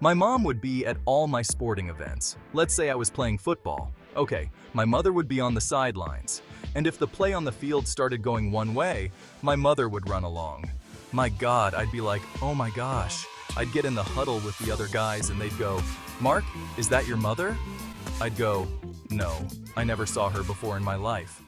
My mom would be at all my sporting events. Let's say I was playing football. Okay, my mother would be on the sidelines. And if the play on the field started going one way, my mother would run along. My God, I'd be like, oh my gosh. I'd get in the huddle with the other guys and they'd go, Mark, is that your mother? I'd go, no, I never saw her before in my life.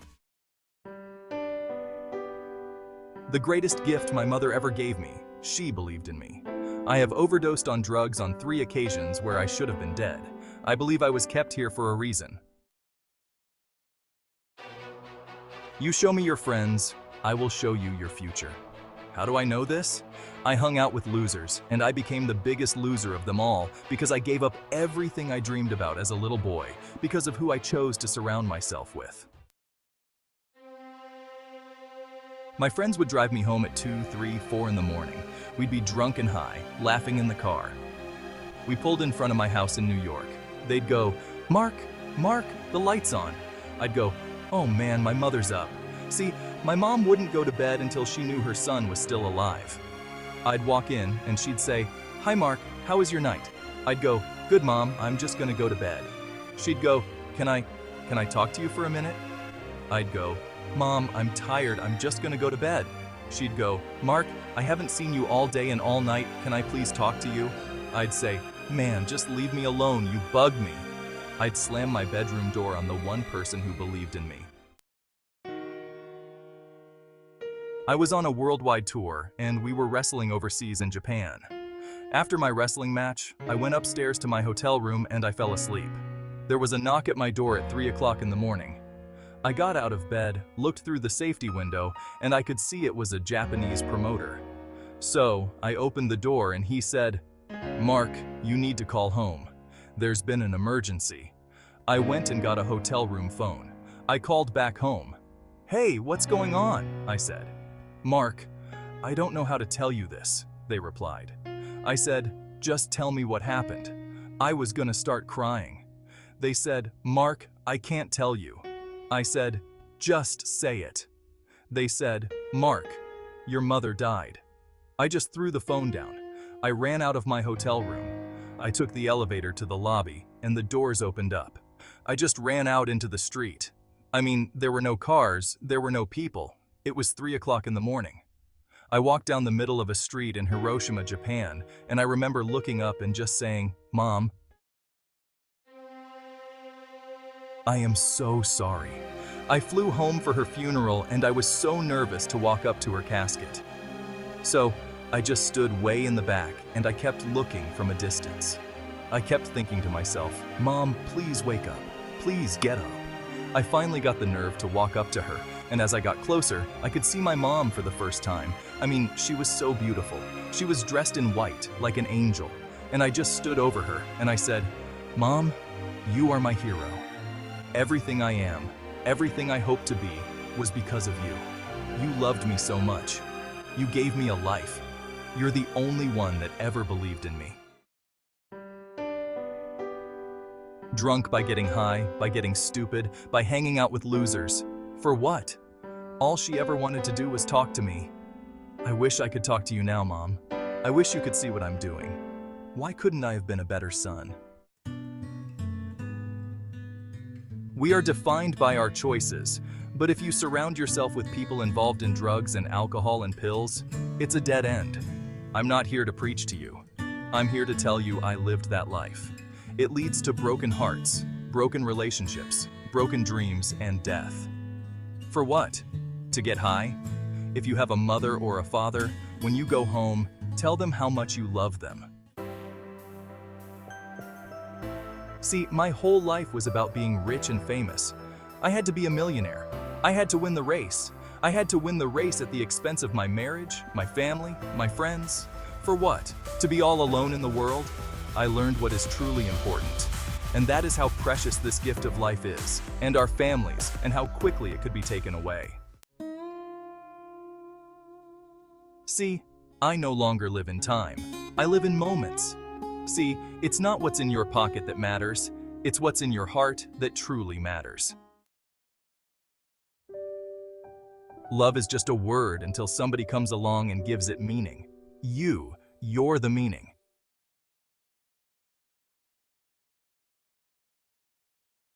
The greatest gift my mother ever gave me, she believed in me. I have overdosed on drugs on 3 occasions where I should have been dead. I believe I was kept here for a reason. You show me your friends, I will show you your future. How do I know this? I hung out with losers, and I became the biggest loser of them all because I gave up everything I dreamed about as a little boy because of who I chose to surround myself with. My friends would drive me home at 2, 3, 4 in the morning. We'd be drunk and high, laughing in the car. We pulled in front of my house in New York. They'd go, Mark, the light's on. I'd go, oh man, my mother's up. See, my mom wouldn't go to bed until she knew her son was still alive. I'd walk in and she'd say, hi Mark, how was your night? I'd go, good mom, I'm just gonna go to bed. She'd go, can I talk to you for a minute? I'd go, Mom, I'm tired, I'm just gonna go to bed. She'd go, Mark, I haven't seen you all day and all night, can I please talk to you? I'd say, man, just leave me alone, you bug me. I'd slam my bedroom door on the one person who believed in me. I was on a worldwide tour, and we were wrestling overseas in Japan. After my wrestling match, I went upstairs to my hotel room and I fell asleep. There was a knock at my door at 3 o'clock in the morning. I got out of bed, looked through the safety window, and I could see it was a Japanese promoter. So, I opened the door and he said, Mark, you need to call home. There's been an emergency. I went and got a hotel room phone. I called back home. Hey, what's going on? I said. Mark, I don't know how to tell you this, they replied. I said, just tell me what happened. I was gonna start crying. They said, Mark, I can't tell you. I said, just say it. They said, Mark, your mother died. I just threw the phone down. I ran out of my hotel room. I took the elevator to the lobby and the doors opened up. I just ran out into the street. I mean, there were no cars, there were no people. It was 3 o'clock in the morning. I walked down the middle of a street in Hiroshima, Japan, and I remember looking up and just saying, Mom, I am so sorry. I flew home for her funeral and I was so nervous to walk up to her casket. So, I just stood way in the back and I kept looking from a distance. I kept thinking to myself, Mom, please wake up. Please get up. I finally got the nerve to walk up to her, and as I got closer, I could see my mom for the first time. I mean, she was so beautiful. She was dressed in white, like an angel. And I just stood over her and I said, Mom, you are my hero. Everything I am, everything I hope to be, was because of you. You loved me so much. You gave me a life. You're the only one that ever believed in me. Drunk by getting high, by getting stupid, by hanging out with losers. For what? All she ever wanted to do was talk to me. I wish I could talk to you now, Mom. I wish you could see what I'm doing. Why couldn't I have been a better son? We are defined by our choices, but if you surround yourself with people involved in drugs and alcohol and pills, it's a dead end. I'm not here to preach to you. I'm here to tell you I lived that life. It leads to broken hearts, broken relationships, broken dreams, and death. For what? To get high? If you have a mother or a father, when you go home, tell them how much you love them. See, my whole life was about being rich and famous. I had to be a millionaire. I had to win the race. I had to win the race at the expense of my marriage, my family, my friends. For what? To be all alone in the world? I learned what is truly important. And that is how precious this gift of life is, and our families, and how quickly it could be taken away. See, I no longer live in time. I live in moments. See, it's not what's in your pocket that matters, it's what's in your heart that truly matters. Love is just a word until somebody comes along and gives it meaning. You're the meaning.